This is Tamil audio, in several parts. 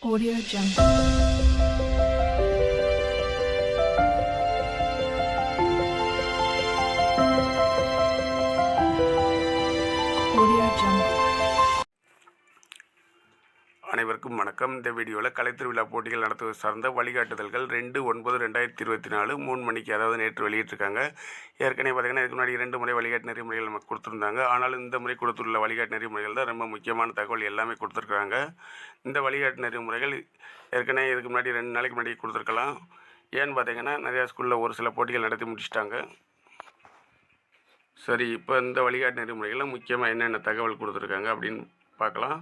Audio Jungle. Audio Jungle. அனைவருக்கும் வணக்கம். இந்த வீடியோவில் கலைத்திருவிழா போட்டிகள் நடத்துவது சார்ந்த வழிகாட்டுதல்கள் 2/9/2024 3 மணிக்கு, அதாவது நேற்று வெளியிட்டிருக்காங்க. ஏற்கனவே பார்த்திங்கன்னா இதுக்கு முன்னாடி 2 முறை வழிகாட்டு நெறிமுறைகள் நமக்கு கொடுத்துருந்தாங்க. ஆனாலும் இந்த முறை கொடுத்துள்ள வழிகாட்டு நெறிமுறைகள் தான் ரொம்ப முக்கியமான தகவல் எல்லாமே கொடுத்துருக்காங்க. இந்த வழிகாட்டு நெறிமுறைகள் ஏற்கனவே இதுக்கு முன்னாடி 2 நாளைக்கு முன்னாடி கொடுத்துருக்கலாம். ஏன்னு பார்த்திங்கன்னா நிறையா ஸ்கூலில் ஒரு சில போட்டிகள் நடத்தி முடிச்சிட்டாங்க. சரி, இப்போ இந்த வழிகாட்டு நெறிமுறைகளில் முக்கியமாக என்னென்ன தகவல் கொடுத்துருக்காங்க அப்படின்னு பார்க்கலாம்.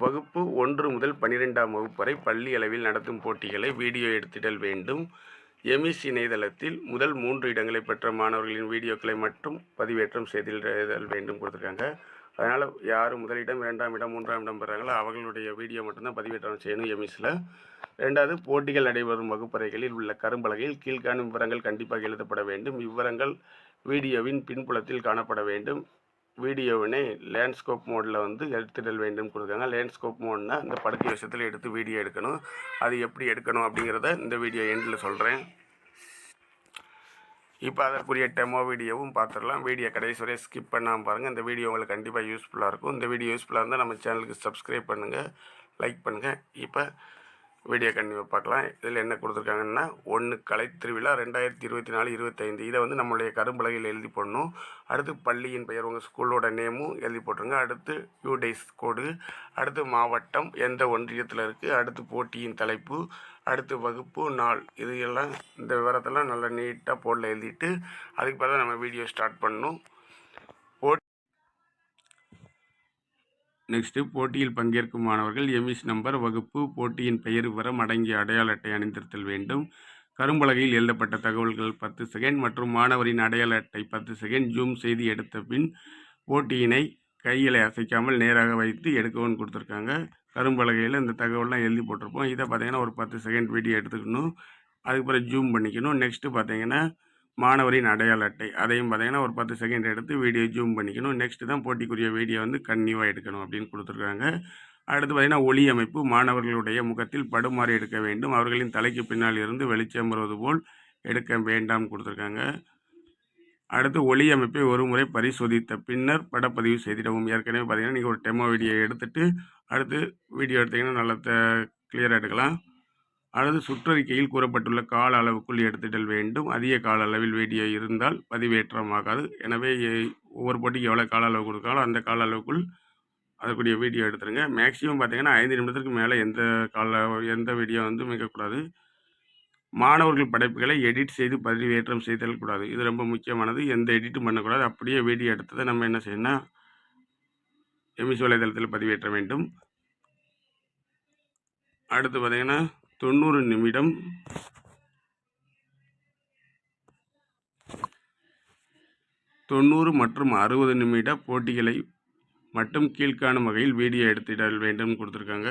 வகுப்பு 1 முதல் 12ஆம் வகுப்பு வரை பள்ளி அளவில் நடத்தும் போட்டிகளை வீடியோ எடுத்திடல் வேண்டும். எமிஸ் இணையதளத்தில் முதல் 3 இடங்களை பெற்ற மாணவர்களின் வீடியோக்களை மட்டும் பதிவேற்றம் செய்திடல் வேண்டும் கொடுத்துருக்காங்க. அதனால் யார் முதலிடம், 2ஆம் இடம், 3ஆம் இடம் பெறாங்களோ அவர்களுடைய வீடியோ மட்டும்தான் பதிவேற்றம் செய்யணும் எமிஸில். 2வது, போட்டிகள் நடைபெறும் வகுப்பறைகளில் உள்ள கரும்பலகையில் கீழ்காணும் விவரங்கள் கண்டிப்பாக எழுதப்பட வேண்டும். இவ்விவரங்கள் வீடியோவின் பின்புலத்தில் காணப்பட வேண்டும். வீடியோவினை லேண்ட்ஸ்கோப் மோடில் எடுத்துடல் வேண்டும் கொடுக்காங்க. லேண்ட்ஸ்கோப் மோட்னா இந்த படுக்கை விஷயத்தில் எடுத்து வீடியோ எடுக்கணும். அது எப்படி எடுக்கணும் அப்படிங்கிறத இந்த வீடியோ எண்டில் சொல்கிறேன். இப்போ அதற்குரிய டெமோ வீடியோவும் பார்த்துடலாம். வீடியோ கடைசி வரை ஸ்கிப் பண்ணாமல் பாருங்கள். இந்த வீடியோ உங்களுக்கு கண்டிப்பாக யூஸ்ஃபுல்லாக இருக்கும். இந்த வீடியோ யூஸ்ஃபுல்லாக இருந்தால் நம்ம சேனலுக்கு சப்ஸ்கிரைப் பண்ணுங்கள், லைக் பண்ணுங்கள். இப்போ வீடியோ கண்டிப்பாக பார்க்கலாம். இதில் என்ன கொடுத்துருக்காங்கன்னா, 1 கலைத்திருவிழா 2024-25 இதை நம்மளுடைய கரும்பலகையில் எழுதி போடணும். அடுத்து பள்ளியின் பெயர், உங்கள் ஸ்கூலோட நேமும் எழுதி போட்டுருங்க. அடுத்து யூடைஸ் கோடு, அடுத்து மாவட்டம், எந்த ஒன்றியத்தில் இருக்குது, அடுத்து போட்டியின் தலைப்பு, அடுத்து வகுப்பு நாள், இது எல்லாம் இந்த விவரத்தெல்லாம் நல்லா நீட்டாக போர்டில் எழுதிட்டு அதுக்கு பிறகு நம்ம வீடியோ ஸ்டார்ட் பண்ணணும். நெக்ஸ்ட்டு, போட்டியில் பங்கேற்கும் மாணவர்கள் எமிஸ் நம்பர், வகுப்பு, போட்டியின் பெயர் விவரம் அடங்கிய அடையாள அட்டை அணிந்திருத்தல் வேண்டும். கரும்பலகையில் எழுதப்பட்ட தகவல்கள் 10 செகண்ட் மற்றும் மாணவரின் அடையாள அட்டை 10 செகண்ட் ஜூம் செய்து எடுத்த பின் போட்டியினை கைகளை அசைக்காமல் நேராக வைத்து எடுக்கவும் கொடுத்துருக்காங்க. கரும்பலகையில் இந்த தகவல்லாம் எழுதி போட்டிருப்போம். இதை பார்த்திங்கன்னா ஒரு 10 செகண்ட் வீடியோ எடுத்துக்கணும். அதுக்கு பிறகு ஜூம் பண்ணிக்கணும். நெக்ஸ்ட்டு பார்த்திங்கன்னா மாணவரின் அடையாள அட்டை, அதையும் பார்த்திங்கன்னா ஒரு 10 செகண்ட் எடுத்து வீடியோ ஜூம் பண்ணிக்கணும். நெக்ஸ்ட்டு தான் போட்டிக்குரிய வீடியோ கன்னியூவாக எடுக்கணும் அப்படின்னு கொடுத்துருக்காங்க. அடுத்து பார்த்திங்கன்னா ஒளி அமைப்பு, மாணவர்களுடைய முகத்தில் படுமாறி எடுக்க வேண்டும். அவர்களின் தலைக்கு பின்னால் இருந்து வெளிச்சம் வருவது போல் எடுக்க வேண்டாம் கொடுத்துருக்காங்க. அடுத்து ஒளி அமைப்பை ஒரு முறை பரிசோதித்த பின்னர் படப்பதிவு செய்திடவும். ஏற்கனவே பார்த்திங்கன்னா நீங்கள் ஒரு டெமோ வீடியோ எடுத்துகிட்டு அடுத்து வீடியோ எடுத்திங்கன்னா நல்லா கிளியராக எடுக்கலாம். அல்லது சுற்றறிக்கையில் கூறப்பட்டுள்ள கால அளவுக்குள் எடுத்திடல் வேண்டும். அதிக கால அளவில் வீடியோ இருந்தால் பதிவேற்றமாகாது. எனவே ஒவ்வொரு போட்டிக்கு எவ்வளோ கால அளவு கொடுக்காலும் அந்த கால அளவுக்குள் அதுக்குரிய வீடியோ எடுத்துருங்க. மேக்ஸிமம் பார்த்திங்கன்னா 5 நிமிடத்துக்கு மேலே எந்த வீடியோ மிகக்கூடாது. மாணவர்கள் படைப்புகளை எடிட் செய்து பதிவேற்றம் செய்தல் கூடாது. இது ரொம்ப முக்கியமானது. எந்த எடிட்டும் பண்ணக்கூடாது. அப்படியே வீடியோ எடுத்ததை நம்ம என்ன செய்யணும்னா எமிஸ் வலைதளத்தில் பதிவேற்ற வேண்டும். அடுத்து பார்த்திங்கன்னா 90 நிமிடம் 90 மற்றும் 60 நிமிட போட்டிகளை மட்டும் கீழ்காணும் வகையில் வீடியோ எடுத்திடல் வேண்டும் கொடுத்துருக்காங்க.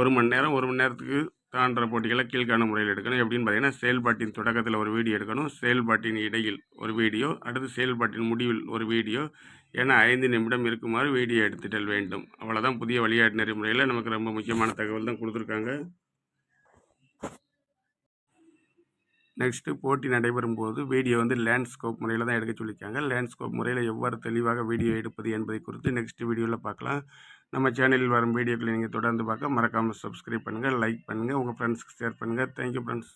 1 மணி நேரம் 1 மணி நேரத்துக்கு தாண்டுற போட்டிகளை கீழ்காணும் முறையில் எடுக்கணும். எப்படின்னு பார்த்தீங்கன்னா, செயல்பாட்டின் தொடக்கத்தில் ஒரு வீடியோ எடுக்கணும், செயல்பாட்டின் இடையில் ஒரு வீடியோ, அடுத்து செயல்பாட்டின் முடிவில் ஒரு வீடியோ என 5 நிமிடம் இருக்குமாறு வீடியோ எடுத்திடல் வேண்டும். அவ்வளோதான். புதிய வழிகாட்டு நெறிமுறையில் நமக்கு ரொம்ப முக்கியமான தகவல் தான் கொடுத்துருக்காங்க. நெக்ஸ்ட்டு, போட்டி நடைபெறும் போது வீடியோ லேண்ட்ஸ்கோப் முறையில் தான் எடுக்க சொல்லியிருக்காங்க. லேண்ட்ஸ்கோப் முறையில் எவ்வாறு தெளிவாக வீடியோ எடுப்பது என்பதை குறித்து நெக்ஸ்ட் வீடியோவில் பார்க்கலாம். நம்ம சேனலில் வரும் வீடியோக்களை நீங்கள் தொடர்ந்து பார்க்க மறக்காமல் சப்ஸ்கிரைப் பண்ணுங்கள், லைக் பண்ணுங்கள், உங்கள் ஃப்ரெண்ட்ஸ்க்கு ஷேர் பண்ணுங்கள். Thank you friends.